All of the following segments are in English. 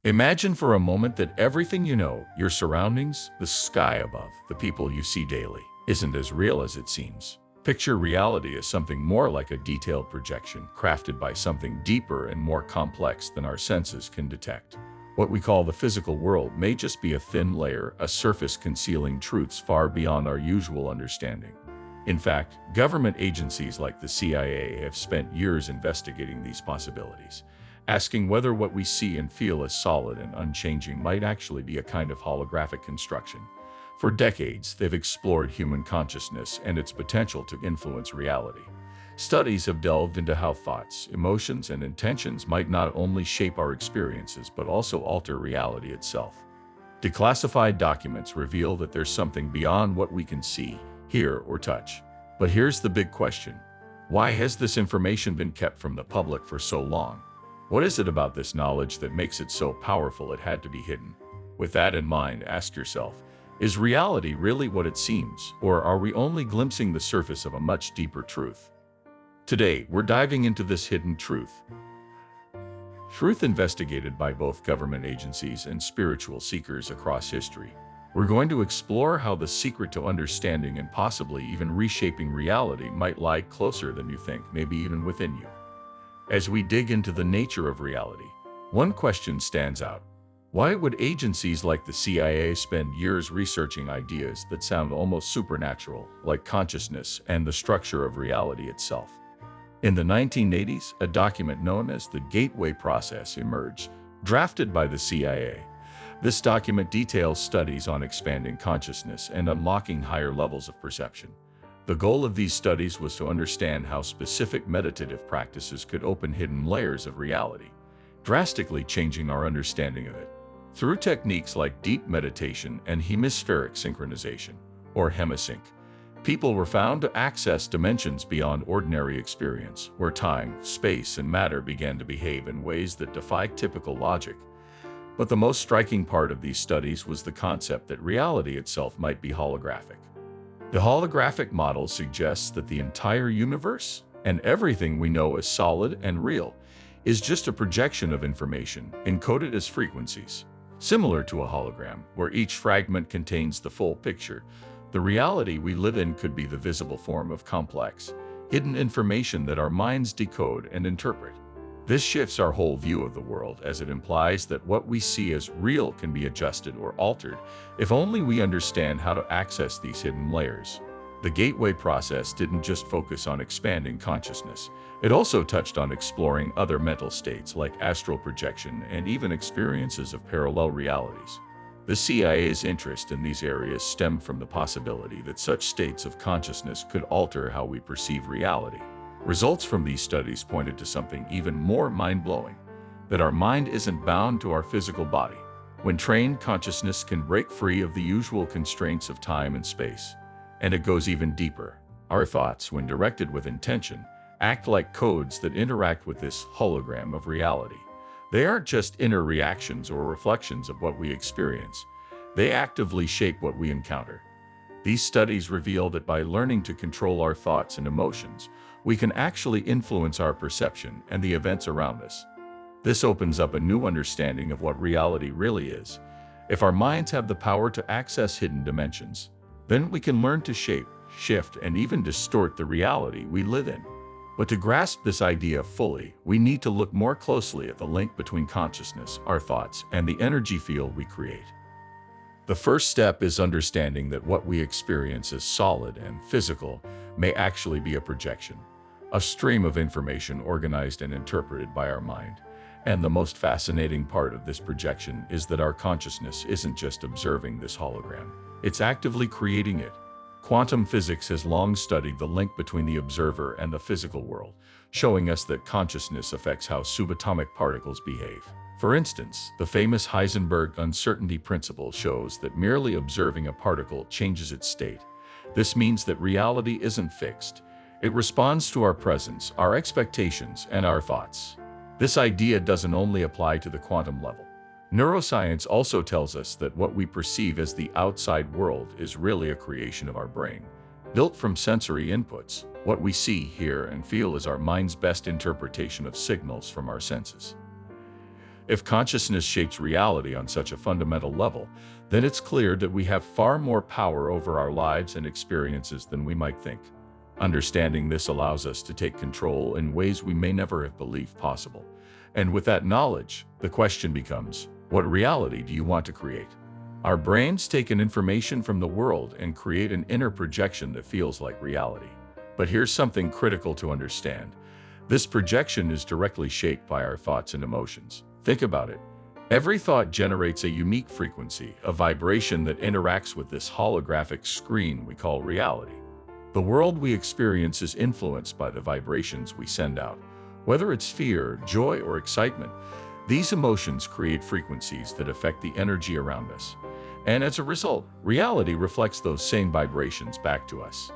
Imagine for a moment that everything you know, your surroundings, the sky above, the people you see daily, isn't as real as it seems. Picture reality as something more like a detailed projection, crafted by something deeper and more complex than our senses can detect. What we call the physical world may just be a thin layer, a surface concealing truths far beyond our usual understanding. In fact, government agencies like the CIA have spent years investigating these possibilities, asking whether what we see and feel as solid and unchanging might actually be a kind of holographic construction. For decades, they've explored human consciousness and its potential to influence reality. Studies have delved into how thoughts, emotions, and intentions might not only shape our experiences but also alter reality itself. Declassified documents reveal that there's something beyond what we can see, hear, or touch. But here's the big question. Why has this information been kept from the public for so long? What is it about this knowledge that makes it so powerful it had to be hidden? With that in mind, ask yourself, is reality really what it seems, or are we only glimpsing the surface of a much deeper truth? Today, we're diving into this hidden truth. Truth investigated by both government agencies and spiritual seekers across history. We're going to explore how the secret to understanding and possibly even reshaping reality might lie closer than you think, maybe even within you. As we dig into the nature of reality, one question stands out. Why would agencies like the CIA spend years researching ideas that sound almost supernatural, like consciousness and the structure of reality itself? In the 1980s, a document known as the Gateway Process emerged, drafted by the CIA. This document details studies on expanding consciousness and unlocking higher levels of perception. The goal of these studies was to understand how specific meditative practices could open hidden layers of reality, drastically changing our understanding of it. Through techniques like deep meditation and hemispheric synchronization, or hemisync, people were found to access dimensions beyond ordinary experience, where time, space, and matter began to behave in ways that defy typical logic. But the most striking part of these studies was the concept that reality itself might be holographic. The holographic model suggests that the entire universe, and everything we know as solid and real, is just a projection of information encoded as frequencies. Similar to a hologram, where each fragment contains the full picture, the reality we live in could be the visible form of complex, hidden information that our minds decode and interpret. This shifts our whole view of the world, as it implies that what we see as real can be adjusted or altered if only we understand how to access these hidden layers. The Gateway Process didn't just focus on expanding consciousness. It also touched on exploring other mental states like astral projection and even experiences of parallel realities. The CIA's interest in these areas stemmed from the possibility that such states of consciousness could alter how we perceive reality. Results from these studies pointed to something even more mind-blowing, that our mind isn't bound to our physical body. When trained, consciousness can break free of the usual constraints of time and space. And it goes even deeper. Our thoughts, when directed with intention, act like codes that interact with this hologram of reality. They aren't just inner reactions or reflections of what we experience. They actively shape what we encounter. These studies reveal that by learning to control our thoughts and emotions, we can actually influence our perception and the events around us. This opens up a new understanding of what reality really is. If our minds have the power to access hidden dimensions, then we can learn to shape, shift, and even distort the reality we live in. But to grasp this idea fully, we need to look more closely at the link between consciousness, our thoughts, and the energy field we create. The first step is understanding that what we experience as solid and physical may actually be a projection, a stream of information organized and interpreted by our mind. And the most fascinating part of this projection is that our consciousness isn't just observing this hologram, it's actively creating it. Quantum physics has long studied the link between the observer and the physical world, showing us that consciousness affects how subatomic particles behave. For instance, the famous Heisenberg uncertainty principle shows that merely observing a particle changes its state. This means that reality isn't fixed. It responds to our presence, our expectations, and our thoughts. This idea doesn't only apply to the quantum level. Neuroscience also tells us that what we perceive as the outside world is really a creation of our brain. Built from sensory inputs, what we see, hear, and feel is our mind's best interpretation of signals from our senses. If consciousness shapes reality on such a fundamental level, then it's clear that we have far more power over our lives and experiences than we might think. Understanding this allows us to take control in ways we may never have believed possible. And with that knowledge, the question becomes, what reality do you want to create? Our brains take in information from the world and create an inner projection that feels like reality. But here's something critical to understand. This projection is directly shaped by our thoughts and emotions. Think about it. Every thought generates a unique frequency, a vibration that interacts with this holographic screen we call reality. The world we experience is influenced by the vibrations we send out. Whether it's fear, joy, or excitement, these emotions create frequencies that affect the energy around us. And as a result, reality reflects those same vibrations back to us.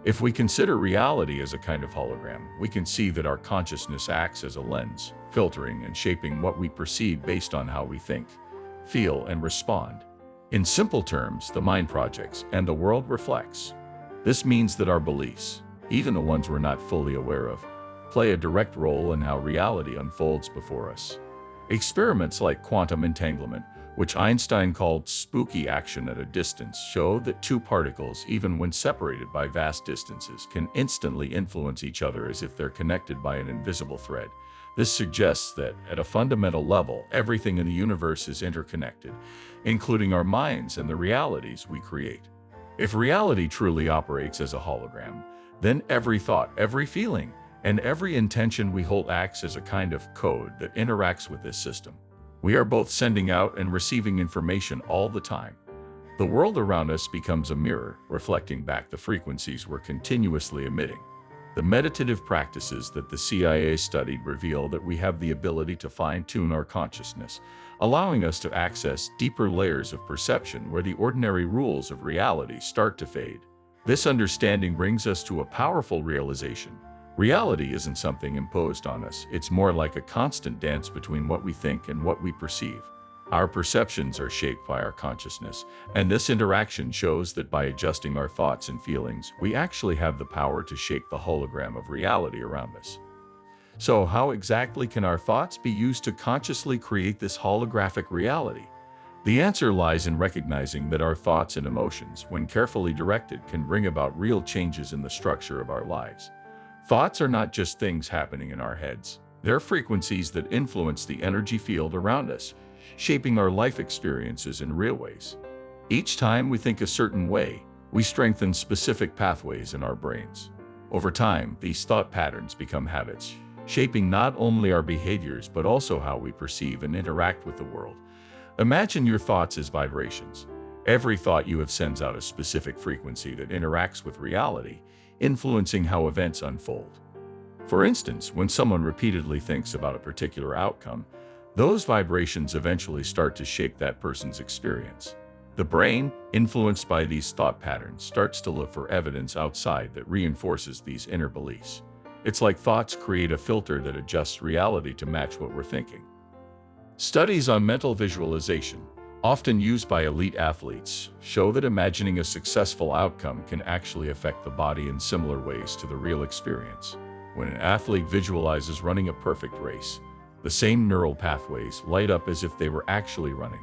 If we consider reality as a kind of hologram, we can see that our consciousness acts as a lens, filtering and shaping what we perceive based on how we think, feel, and respond. In simple terms, the mind projects and the world reflects. This means that our beliefs, even the ones we're not fully aware of, play a direct role in how reality unfolds before us. Experiments like quantum entanglement, which Einstein called spooky action at a distance, show that two particles, even when separated by vast distances, can instantly influence each other as if they're connected by an invisible thread. This suggests that, at a fundamental level, everything in the universe is interconnected, including our minds and the realities we create. If reality truly operates as a hologram, then every thought, every feeling, and every intention we hold acts as a kind of code that interacts with this system. We are both sending out and receiving information all the time. The world around us becomes a mirror, reflecting back the frequencies we're continuously emitting. The meditative practices that the CIA studied reveal that we have the ability to fine-tune our consciousness, allowing us to access deeper layers of perception where the ordinary rules of reality start to fade. This understanding brings us to a powerful realization. Reality isn't something imposed on us, it's more like a constant dance between what we think and what we perceive. Our perceptions are shaped by our consciousness, and this interaction shows that by adjusting our thoughts and feelings, we actually have the power to shape the hologram of reality around us. So how exactly can our thoughts be used to consciously create this holographic reality? The answer lies in recognizing that our thoughts and emotions, when carefully directed, can bring about real changes in the structure of our lives. Thoughts are not just things happening in our heads. They're frequencies that influence the energy field around us, shaping our life experiences in real ways. Each time we think a certain way, we strengthen specific pathways in our brains. Over time, these thought patterns become habits, shaping not only our behaviors but also how we perceive and interact with the world. Imagine your thoughts as vibrations. Every thought you have sends out a specific frequency that interacts with reality, influencing how events unfold. For instance, when someone repeatedly thinks about a particular outcome, those vibrations eventually start to shape that person's experience. The brain, influenced by these thought patterns, starts to look for evidence outside that reinforces these inner beliefs. It's like thoughts create a filter that adjusts reality to match what we're thinking. Studies on mental visualization, often used by elite athletes, show that imagining a successful outcome can actually affect the body in similar ways to the real experience. When an athlete visualizes running a perfect race, the same neural pathways light up as if they were actually running.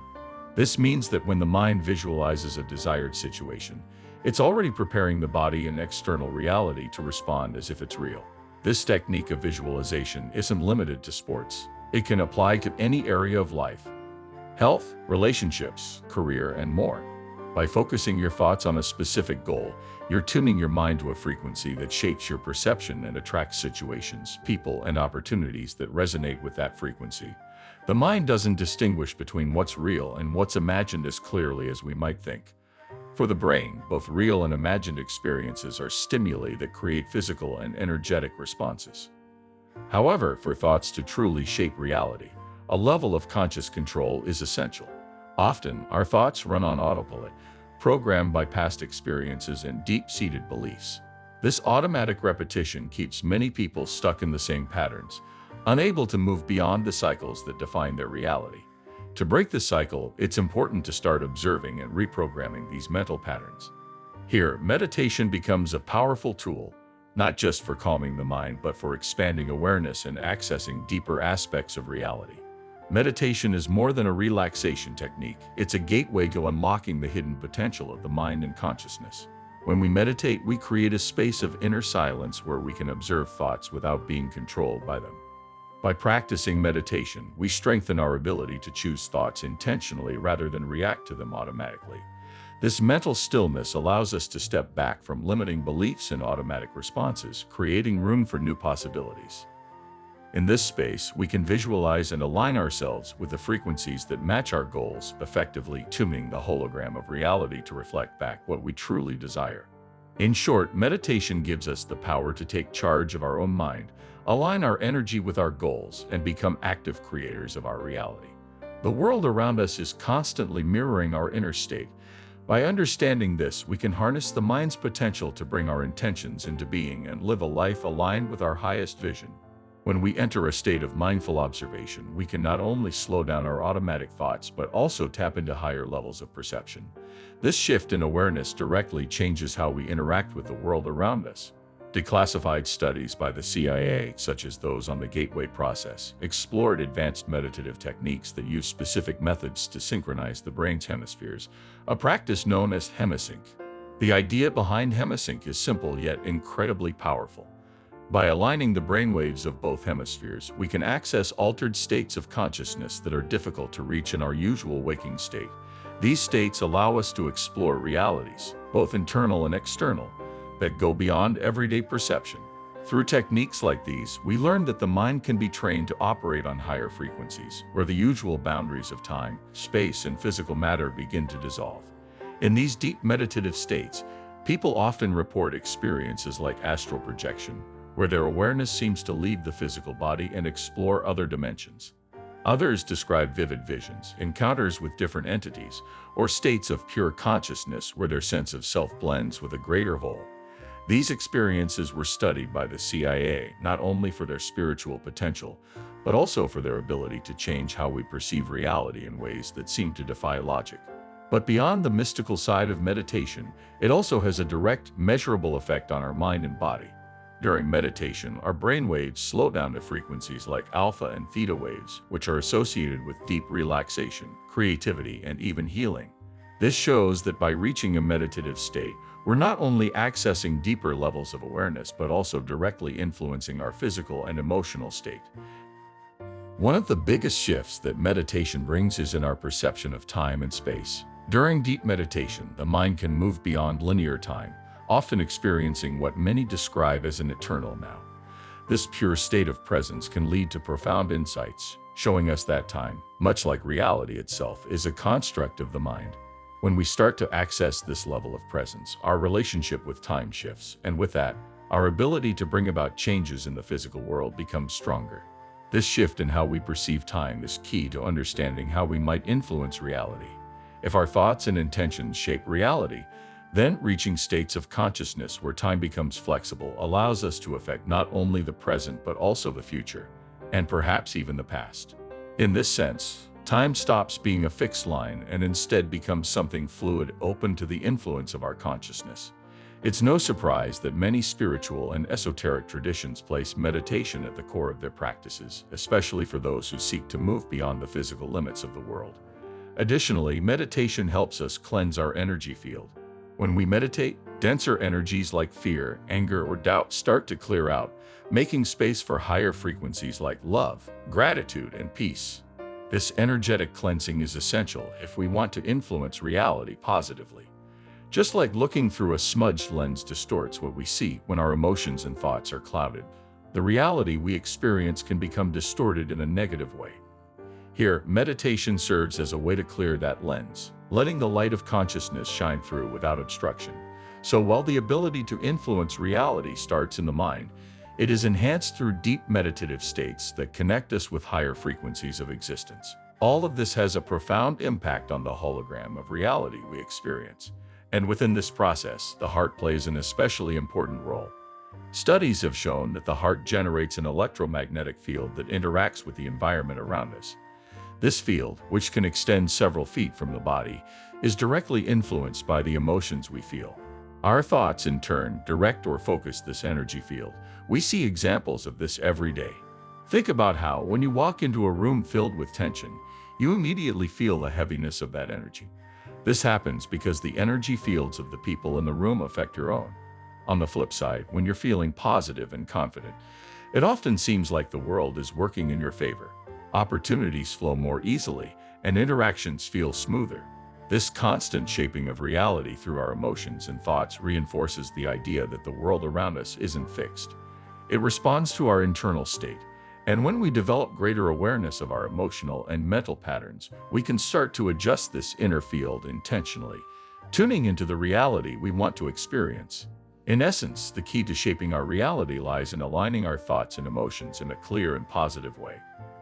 This means that when the mind visualizes a desired situation, it's already preparing the body and external reality to respond as if it's real. This technique of visualization isn't limited to sports. It can apply to any area of life: health, relationships, career, and more. By focusing your thoughts on a specific goal, you're tuning your mind to a frequency that shapes your perception and attracts situations, people, and opportunities that resonate with that frequency. The mind doesn't distinguish between what's real and what's imagined as clearly as we might think. For the brain, both real and imagined experiences are stimuli that create physical and energetic responses. However, for thoughts to truly shape reality, a level of conscious control is essential. Often, our thoughts run on autopilot, programmed by past experiences and deep-seated beliefs. This automatic repetition keeps many people stuck in the same patterns, unable to move beyond the cycles that define their reality. To break the cycle, it's important to start observing and reprogramming these mental patterns. Here, meditation becomes a powerful tool, not just for calming the mind, but for expanding awareness and accessing deeper aspects of reality. Meditation is more than a relaxation technique. It's a gateway to unlocking the hidden potential of the mind and consciousness. When we meditate, we create a space of inner silence where we can observe thoughts without being controlled by them. By practicing meditation, we strengthen our ability to choose thoughts intentionally rather than react to them automatically. This mental stillness allows us to step back from limiting beliefs and automatic responses, creating room for new possibilities. In this space, we can visualize and align ourselves with the frequencies that match our goals, effectively tuning the hologram of reality to reflect back what we truly desire. In short, meditation gives us the power to take charge of our own mind, align our energy with our goals, and become active creators of our reality. The world around us is constantly mirroring our inner state. By understanding this, we can harness the mind's potential to bring our intentions into being and live a life aligned with our highest vision. When we enter a state of mindful observation, we can not only slow down our automatic thoughts but also tap into higher levels of perception. This shift in awareness directly changes how we interact with the world around us. Declassified studies by the CIA, such as those on the Gateway process, explored advanced meditative techniques that use specific methods to synchronize the brain's hemispheres, a practice known as hemisync. The idea behind hemisync is simple yet incredibly powerful. By aligning the brainwaves of both hemispheres, we can access altered states of consciousness that are difficult to reach in our usual waking state. These states allow us to explore realities, both internal and external, that go beyond everyday perception. Through techniques like these, we learn that the mind can be trained to operate on higher frequencies, where the usual boundaries of time, space, and physical matter begin to dissolve. In these deep meditative states, people often report experiences like astral projection, where their awareness seems to leave the physical body and explore other dimensions. Others describe vivid visions, encounters with different entities, or states of pure consciousness where their sense of self blends with a greater whole. These experiences were studied by the CIA not only for their spiritual potential, but also for their ability to change how we perceive reality in ways that seem to defy logic. But beyond the mystical side of meditation, it also has a direct, measurable effect on our mind and body. During meditation, our brain waves slow down to frequencies like alpha and theta waves, which are associated with deep relaxation, creativity, and even healing. This shows that by reaching a meditative state, we're not only accessing deeper levels of awareness, but also directly influencing our physical and emotional state. One of the biggest shifts that meditation brings is in our perception of time and space. During deep meditation, the mind can move beyond linear time, often experiencing what many describe as an eternal now. This pure state of presence can lead to profound insights, showing us that time, much like reality itself, is a construct of the mind. When we start to access this level of presence, our relationship with time shifts, and with that, our ability to bring about changes in the physical world becomes stronger. This shift in how we perceive time is key to understanding how we might influence reality. If our thoughts and intentions shape reality, then reaching states of consciousness where time becomes flexible allows us to affect not only the present but also the future, and perhaps even the past. In this sense, time stops being a fixed line and instead becomes something fluid, open to the influence of our consciousness. It's no surprise that many spiritual and esoteric traditions place meditation at the core of their practices, especially for those who seek to move beyond the physical limits of the world. Additionally, meditation helps us cleanse our energy field. When we meditate, denser energies like fear, anger, or doubt start to clear out, making space for higher frequencies like love, gratitude, and peace. This energetic cleansing is essential if we want to influence reality positively. Just like looking through a smudged lens distorts what we see when our emotions and thoughts are clouded, the reality we experience can become distorted in a negative way. Here, meditation serves as a way to clear that lens, letting the light of consciousness shine through without obstruction. So while the ability to influence reality starts in the mind, it is enhanced through deep meditative states that connect us with higher frequencies of existence. All of this has a profound impact on the hologram of reality we experience. And within this process, the heart plays an especially important role. Studies have shown that the heart generates an electromagnetic field that interacts with the environment around us. This field, which can extend several feet from the body, is directly influenced by the emotions we feel. Our thoughts, in turn, direct or focus this energy field. We see examples of this every day. Think about how, when you walk into a room filled with tension, you immediately feel the heaviness of that energy. This happens because the energy fields of the people in the room affect your own. On the flip side, when you're feeling positive and confident, it often seems like the world is working in your favor. Opportunities flow more easily, and interactions feel smoother. This constant shaping of reality through our emotions and thoughts reinforces the idea that the world around us isn't fixed. It responds to our internal state. And when we develop greater awareness of our emotional and mental patterns, we can start to adjust this inner field intentionally, tuning into the reality we want to experience. In essence, the key to shaping our reality lies in aligning our thoughts and emotions in a clear and positive way.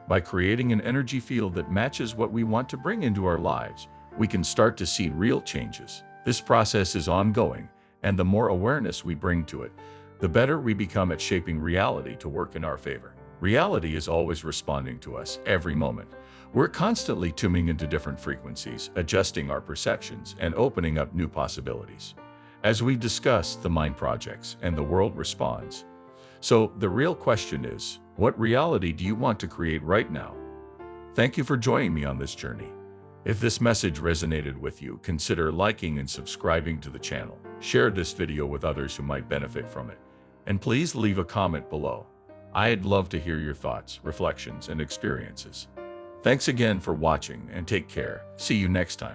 By creating an energy field that matches what we want to bring into our lives, we can start to see real changes. This process is ongoing, and the more awareness we bring to it, the better we become at shaping reality to work in our favor. Reality is always responding to us every moment. We're constantly tuning into different frequencies, adjusting our perceptions, and opening up new possibilities. As we discuss, the mind projects and the world responds. So the real question is, what reality do you want to create right now? Thank you for joining me on this journey. If this message resonated with you, consider liking and subscribing to the channel. Share this video with others who might benefit from it. And please leave a comment below. I'd love to hear your thoughts, reflections, and experiences. Thanks again for watching, and take care. See you next time.